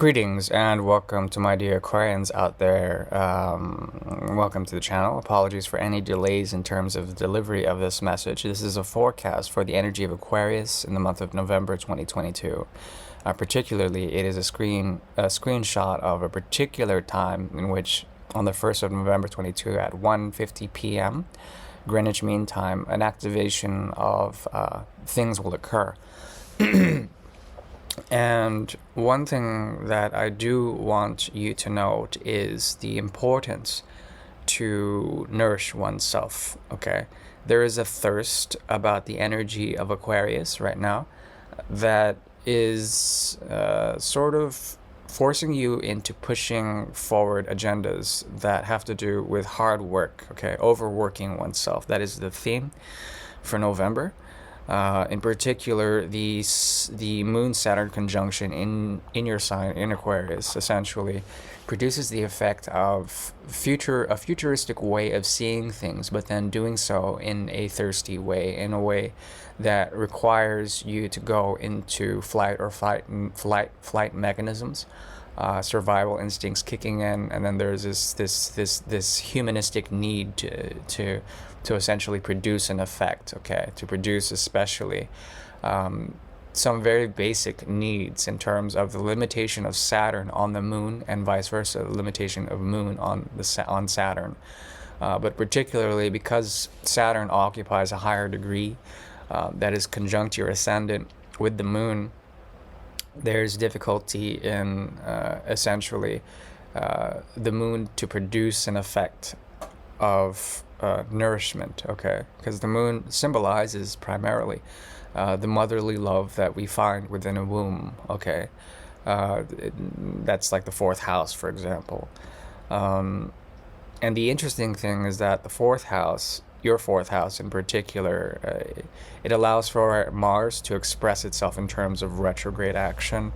Greetings and welcome to my dear Aquarians out there. Welcome to the channel. Apologies for any delays in terms of the delivery of this message. This is a forecast for the energy of Aquarius in the month of November 2022. Particularly, it is a screenshot of a particular time in which, on the 1st of November 22 at 1:50 p.m. Greenwich Mean Time, an activation of things will occur. And one thing that I do want you to note is the importance to nourish oneself, okay? There is a thirst about the energy of Aquarius right now that is sort of forcing you into pushing forward agendas that have to do with hard work, okay? Overworking oneself. That is the theme for November. In particular, the Moon-Saturn conjunction in your sign, in Aquarius, essentially produces the effect of a futuristic way of seeing things, but then doing so in a thirsty way, in a way that requires you to go into flight mechanisms, survival instincts kicking in, and then there's this humanistic need to essentially produce an effect, okay? To produce especially some very basic needs in terms of the limitation of Saturn on the Moon and vice versa, the limitation of Moon on Saturn. But particularly because Saturn occupies a higher degree that is conjunct your ascendant with the Moon, there's difficulty in essentially the Moon to produce an effect of nourishment, okay? Because the Moon symbolizes primarily the motherly love that we find within a womb, okay? That's like the fourth house, for example. And the interesting thing is that the fourth house, your fourth house in particular, it allows for Mars to express itself in terms of retrograde action.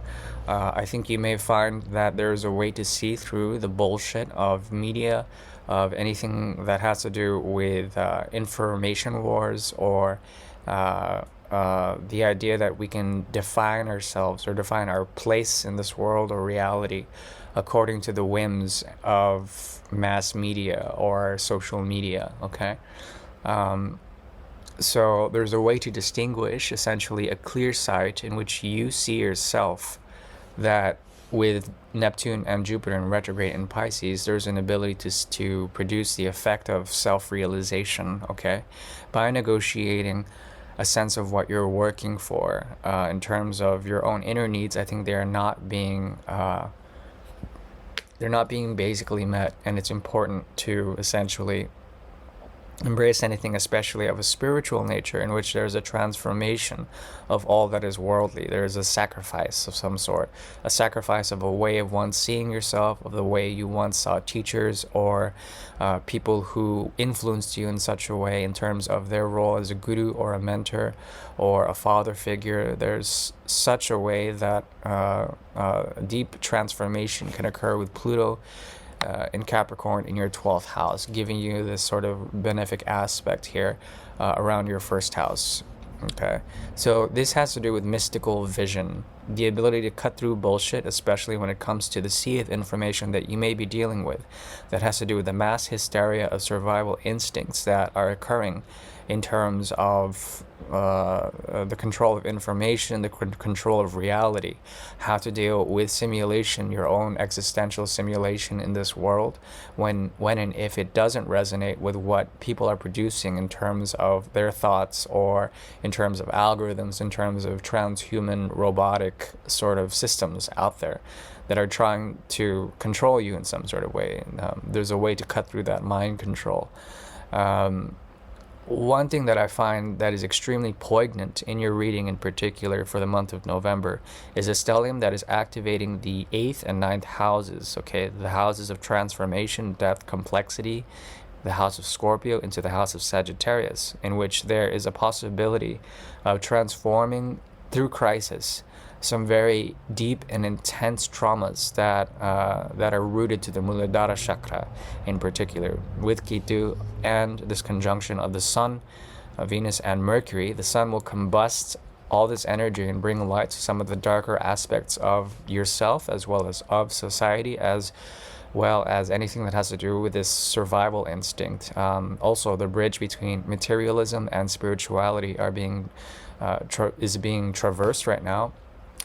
I think you may find that there's a way to see through the bullshit of media, of anything that has to do with information wars, or the idea that we can define ourselves or define our place in this world or reality according to the whims of mass media or social media, okay? So there's a way to distinguish essentially a clear sight in which you see yourself, that with Neptune and Jupiter in retrograde in Pisces, there's an ability to produce the effect of self-realization, okay? By negotiating a sense of what you're working for in terms of your own inner needs. I think they're not being basically met, and it's important to essentially embrace anything, especially of a spiritual nature, in which there's a transformation of all that is worldly. There's a sacrifice of some sort, a sacrifice of a way of once seeing yourself, of the way you once saw teachers or people who influenced you in such a way in terms of their role as a guru or a mentor or a father figure. There's such a way that deep transformation can occur with Pluto in Capricorn in your 12th house, giving you this sort of benefic aspect here around your first house, okay? So this has to do with mystical vision, the ability to cut through bullshit, especially when it comes to the sea of information that you may be dealing with, that has to do with the mass hysteria of survival instincts that are occurring in terms of the control of information, the control of reality, how to deal with simulation, your own existential simulation in this world, when and if it doesn't resonate with what people are producing in terms of their thoughts, or in terms of algorithms, in terms of transhuman robotic sort of systems out there that are trying to control you in some sort of way. There's a way to cut through that mind control. One thing that I find that is extremely poignant in your reading, in particular for the month of November, is a stellium that is activating the 8th and 9th houses, okay? The houses of transformation, depth, complexity, the house of Scorpio into the house of Sagittarius, in which there is a possibility of transforming through crisis some very deep and intense traumas that are rooted to the Muladhara chakra, in particular, with Ketu and this conjunction of the Sun, Venus, and Mercury. The Sun will combust all this energy and bring light to some of the darker aspects of yourself, as well as of society, as well as anything that has to do with this survival instinct. Also, the bridge between materialism and spirituality is being traversed right now,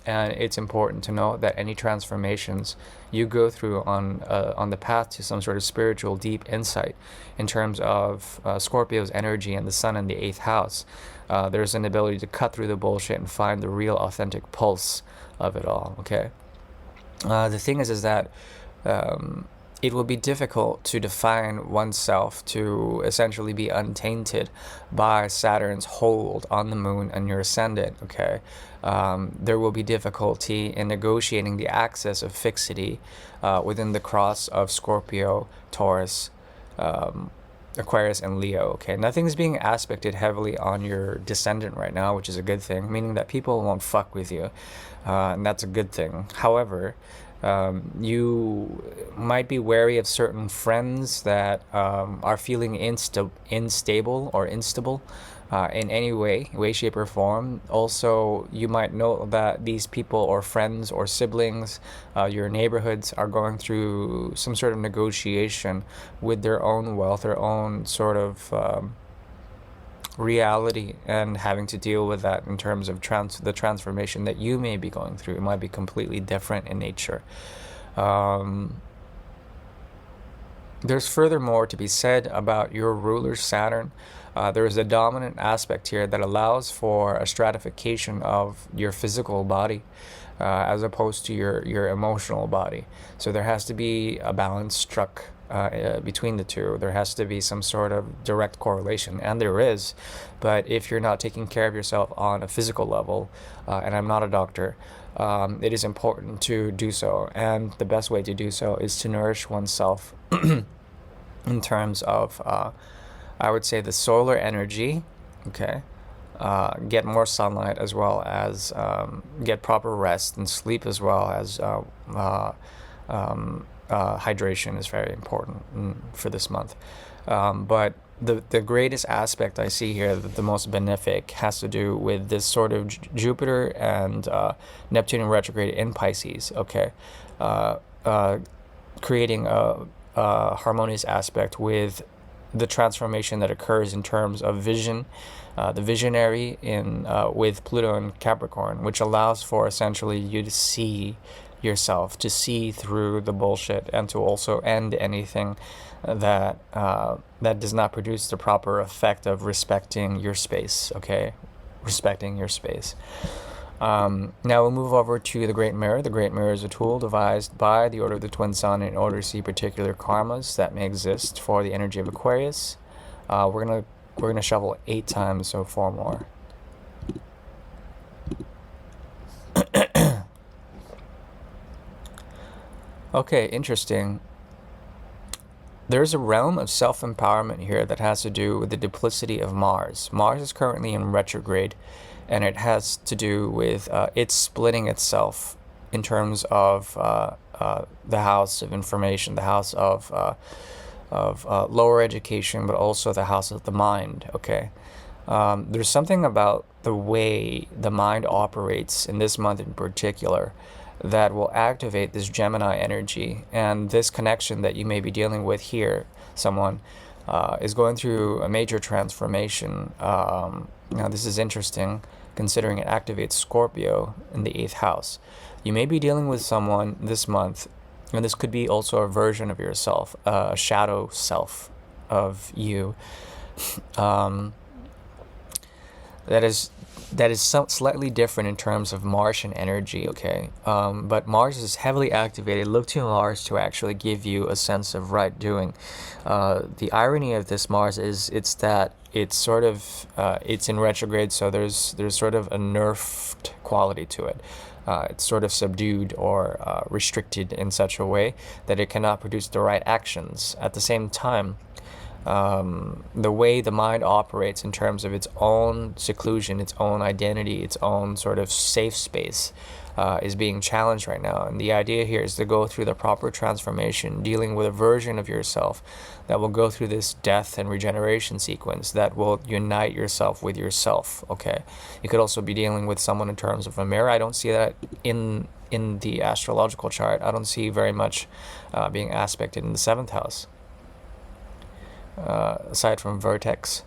and it's important to know that any transformations you go through on the path to some sort of spiritual deep insight, in terms of Scorpio's energy and the sun in the 8th house, there's an ability to cut through the bullshit and find the real authentic pulse of it all. Okay. The thing is that it will be difficult to define oneself to essentially be untainted by Saturn's hold on the moon and your ascendant, okay? There will be difficulty in negotiating the axis of fixity within the cross of Scorpio, Taurus, Aquarius, and Leo, okay? Nothing's being aspected heavily on your descendant right now, which is a good thing, meaning that people won't fuck with you, and that's a good thing. However, you might be wary of certain friends that are feeling unstable or instable in any way, shape, or form. Also, you might know that these people or friends or siblings, your neighborhoods, are going through some sort of negotiation with their own wealth, their own sort of reality, and having to deal with that in terms of the transformation that you may be going through. It might be completely different in nature. There's furthermore to be said about your ruler Saturn. There is a dominant aspect here that allows for a stratification of your physical body as opposed to your emotional body. So there has to be a balance struck between the two. There has to be some sort of direct correlation, and there is. But if you're not taking care of yourself on a physical level, and I'm not a doctor, it is important to do so. And the best way to do so is to nourish oneself in terms of, I would say, the solar energy, okay? Get more sunlight, as well as get proper rest and sleep, as well as hydration is very important for this month. But the greatest aspect I see here, the most benefic, has to do with this sort of Jupiter and Neptune in retrograde in Pisces, okay? Creating a harmonious aspect with the transformation that occurs in terms of vision, the visionary with Pluto and Capricorn, which allows for essentially you to see yourself, to see through the bullshit, and to also end anything that does not produce the proper effect of respecting your space, okay? Respecting your space. Now we'll move over to the Great Mirror. The Great Mirror is a tool devised by the Order of the Twin Sun in order to see particular karmas that may exist for the energy of Aquarius. We're gonna shuffle 8 times, so 4 more. Okay, interesting. There's a realm of self-empowerment here that has to do with the duplicity of Mars. Mars is currently in retrograde, and it has to do with it splitting itself in terms of the house of information, the house of lower education, but also the house of the mind, okay? There's something about the way the mind operates in this month in particular that will activate this Gemini energy, and this connection that you may be dealing with here, someone is going through a major transformation. Now this is interesting considering it activates Scorpio in the 8th house. You may be dealing with someone this month, and this could be also a version of yourself, a shadow self of you, that is slightly different in terms of Martian energy, okay? But Mars is heavily activated. Look to Mars to actually give you a sense of right doing. The irony of this Mars is that it's sort of it's in retrograde, so there's sort of a nerfed quality to it. It's sort of subdued or restricted in such a way that it cannot produce the right actions. At the same time, the way the mind operates in terms of its own seclusion, its own identity, its own sort of safe space is being challenged right now. And the idea here is to go through the proper transformation, dealing with a version of yourself that will go through this death and regeneration sequence that will unite yourself with yourself, okay? You could also be dealing with someone in terms of a mirror. I don't see that in the astrological chart. I don't see very much being aspected in the 7th house. Aside from vertex.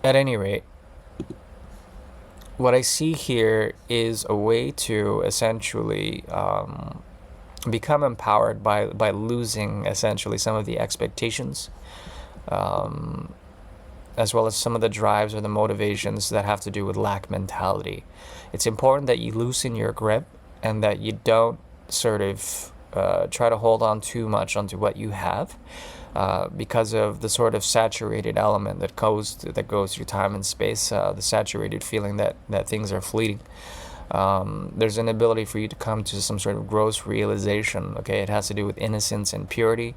At any rate, what I see here is a way to essentially become empowered by losing essentially some of the expectations, as well as some of the drives or the motivations that have to do with lack mentality. It's important that you loosen your grip and that you don't sort of try to hold on too much onto what you have, because of the sort of saturated element that goes through time and space, the saturated feeling that things are fleeting. There's an ability for you to come to some sort of gross realization. Okay, it has to do with innocence and purity.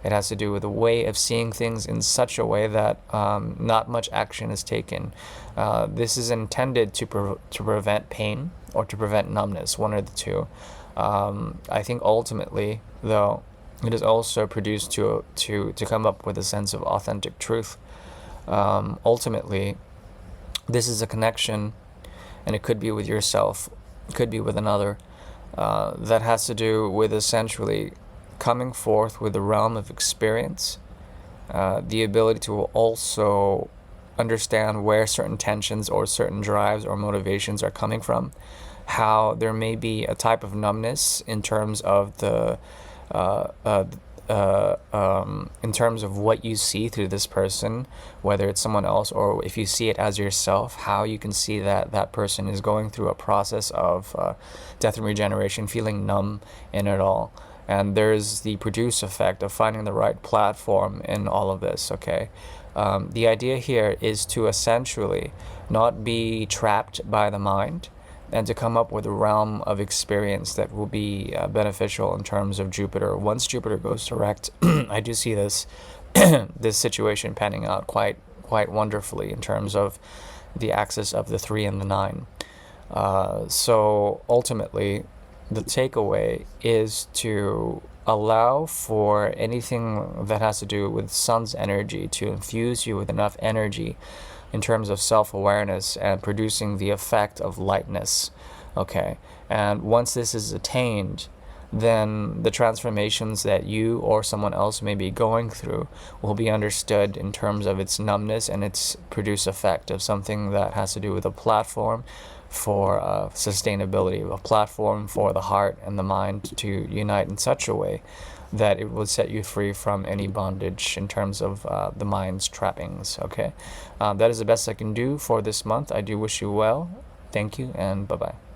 It has to do with a way of seeing things in such a way that not much action is taken. This is intended to prevent pain or to prevent numbness, one or the two. I think ultimately, though, it is also produced to come up with a sense of authentic truth. Ultimately, this is a connection, and it could be with yourself, it could be with another, that has to do with essentially coming forth with the realm of experience, the ability to also understand where certain tensions or certain drives or motivations are coming from, how there may be a type of numbness in terms of the in terms of what you see through this person, whether it's someone else or if you see it as yourself, how you can see that that person is going through a process of death and regeneration, feeling numb in it all. And there's the produce effect of finding the right platform in all of this, okay? The idea here is to essentially not be trapped by the mind, and to come up with a realm of experience that will be beneficial in terms of Jupiter. Once Jupiter goes direct, I do see this this situation panning out quite wonderfully in terms of the axis of the 3 and the 9. So ultimately, the takeaway is to allow for anything that has to do with sun's energy to infuse you with enough energy in terms of self-awareness and producing the effect of lightness, okay? And once this is attained, then the transformations that you or someone else may be going through will be understood in terms of its numbness and its produce effect of something that has to do with a platform for sustainability, a platform for the heart and the mind to unite in such a way that it will set you free from any bondage in terms of the mind's trappings, okay? That is the best I can do for this month. I do wish you well. Thank you, and bye-bye.